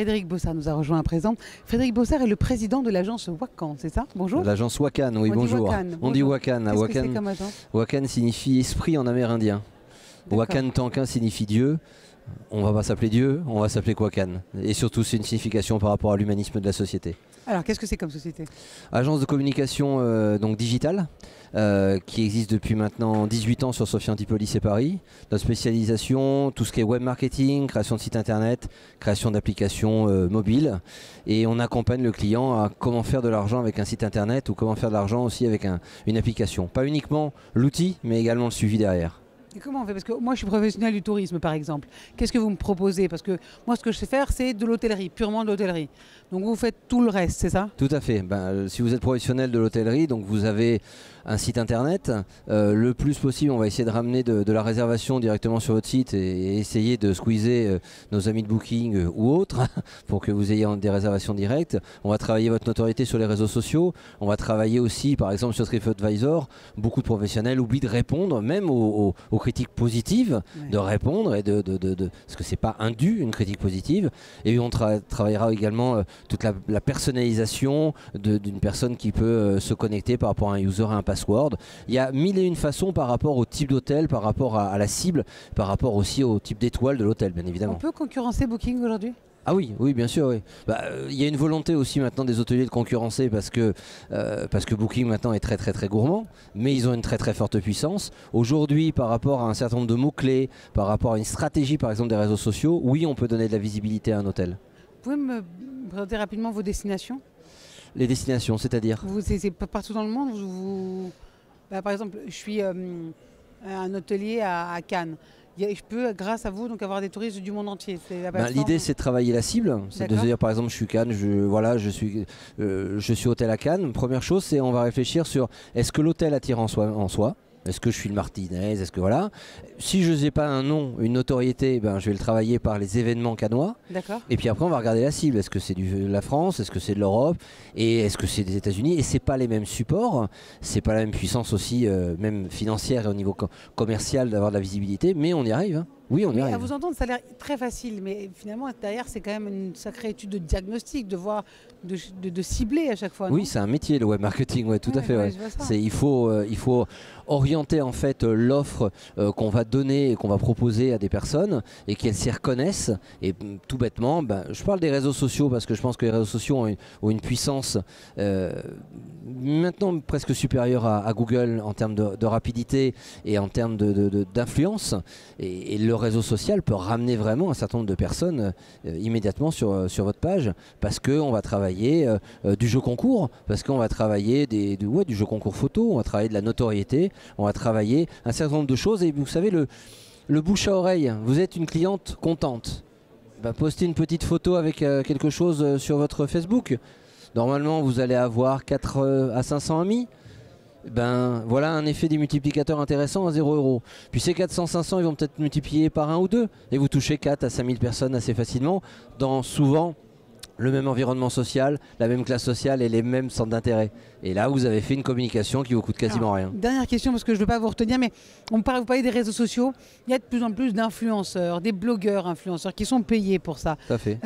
Frédéric Bossard nous a rejoint à présent. Frédéric Bossard est le président de l'agence Wakan, c'est ça? Bonjour. L'agence Wakan, oui, bonjour. On dit Wakan. Qu'est-ce que c'est comme agence? Wakan signifie esprit en amérindien. Wakan Tankin signifie Dieu. On va pas s'appeler Dieu, on va s'appeler Wakan. Et surtout, c'est une signification par rapport à l'humanisme de la société. Alors, qu'est-ce que c'est comme société? Agence de communication donc digitale, qui existe depuis maintenant 18 ans sur Sophia Antipolis et Paris. Notre spécialisation, tout ce qui est web marketing, création de sites internet, création d'applications mobiles. Et on accompagne le client à comment faire de l'argent avec un site internet ou comment faire de l'argent aussi avec une application. Pas uniquement l'outil, mais également le suivi derrière. Et comment on fait? Parce que moi, je suis professionnel du tourisme, par exemple. Qu'est-ce que vous me proposez? Parce que moi, ce que je sais faire, c'est de l'hôtellerie, purement de l'hôtellerie. Donc, vous faites tout le reste, c'est ça? Tout à fait. Si vous êtes professionnel de l'hôtellerie, donc vous avez un site internet. Le plus possible, on va essayer de ramener de la réservation directement sur votre site et essayer de squeezer nos amis de Booking ou autres pour que vous ayez des réservations directes. On va travailler votre notoriété sur les réseaux sociaux. On va travailler aussi, par exemple, sur TripAdvisor. Beaucoup de professionnels oublient de répondre, même aux critiques positives, de répondre et parce que c'est pas indu une critique positive. Et on travaillera également toute la personnalisation d'une personne qui peut se connecter par rapport à un user et un password. Il y a mille et une façons par rapport au type d'hôtel, par rapport à la cible, par rapport aussi au type d'étoile de l'hôtel, bien évidemment. On peut concurrencer Booking aujourd'hui? Ah oui, oui, bien sûr, oui. Il y a une volonté aussi maintenant des hôteliers de concurrencer parce que Booking maintenant est très gourmand, mais ils ont une très forte puissance. Aujourd'hui, par rapport à un certain nombre de mots-clés, par rapport à une stratégie par exemple des réseaux sociaux, oui, on peut donner de la visibilité à un hôtel. Vous pouvez me présenter rapidement vos destinations? Les destinations, c'est-à-dire? C'est partout dans le monde par exemple, je suis un hôtelier à Cannes. Je peux, grâce à vous, donc avoir des touristes du monde entier. L'idée, c'est de travailler la cible. C'est de se dire, par exemple, je suis Cannes, je suis hôtel à Cannes. Première chose, c'est on va réfléchir sur est-ce que l'hôtel attire en soi. Est-ce que je suis le Martinez? Est-ce que voilà? Si je n'ai pas un nom, une notoriété, je vais le travailler par les événements cannois. D'accord. Et puis après, on va regarder la cible. Est-ce que c'est de la France? Est-ce que c'est de l'Europe? Et est-ce que c'est des États-Unis? Et c'est pas les mêmes supports, c'est pas la même puissance aussi, même financière et au niveau commercial d'avoir de la visibilité, mais on y arrive. Hein. Oui, on y arrive. À vous entendre, ça a l'air très facile, mais finalement, derrière, c'est quand même une sacrée étude de diagnostic, de cibler à chaque fois. Oui, c'est un métier, le web marketing, ouais, tout à fait. Ouais. Il faut orienter en fait l'offre qu'on va donner et qu'on va proposer à des personnes et qu'elles s'y reconnaissent. Et tout bêtement, je parle des réseaux sociaux parce que je pense que les réseaux sociaux ont une puissance maintenant presque supérieure à Google en termes de rapidité et en termes d'influence. Et le réseau social peut ramener vraiment un certain nombre de personnes immédiatement sur votre page parce qu'on va travailler du jeu concours, parce qu'on va travailler du jeu concours photo, on va travailler de la notoriété, on va travailler un certain nombre de choses. Et vous savez, le bouche à oreille, vous êtes une cliente contente, postez une petite photo avec quelque chose sur votre Facebook. Normalement, vous allez avoir 4 à 500 amis. Voilà un effet des multiplicateurs intéressant à 0 €. Puis ces 400-500, ils vont peut-être multiplier par 1 ou 2. Et vous touchez 4 à 5000 personnes assez facilement dans souvent le même environnement social, la même classe sociale et les mêmes centres d'intérêt. Et là, vous avez fait une communication qui vous coûte quasiment rien. Dernière question, parce que je ne veux pas vous retenir, mais vous parlez des réseaux sociaux. Il y a de plus en plus d'influenceurs, des blogueurs influenceurs qui sont payés pour ça. Tout à fait.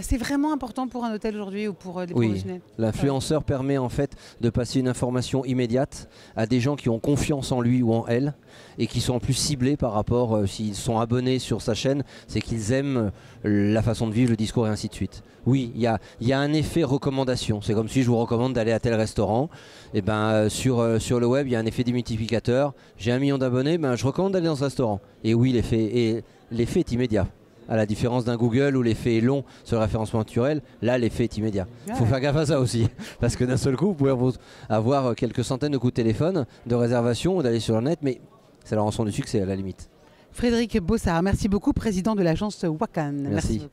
C'est vraiment important pour un hôtel aujourd'hui ou pour des professionnels? L'influenceur permet en fait de passer une information immédiate à des gens qui ont confiance en lui ou en elle et qui sont en plus ciblés par rapport, s'ils sont abonnés sur sa chaîne, c'est qu'ils aiment la façon de vivre, le discours et ainsi de suite. Oui, il y a un effet recommandation. C'est comme si je vous recommande d'aller à tel restaurant. Et sur le web, il y a un effet démultiplicateur. J'ai 1 million d'abonnés, je recommande d'aller dans ce restaurant. Et oui, l'effet est immédiat. À la différence d'un Google où l'effet est long sur le référencement naturel, là l'effet est immédiat. Il faut faire gaffe à ça aussi. Parce que d'un seul coup, vous pouvez avoir quelques centaines de coups de téléphone, de réservation ou d'aller sur le net, mais c'est la rançon du succès à la limite. Frédéric Bossard, merci beaucoup, président de l'agence Wakan. Merci.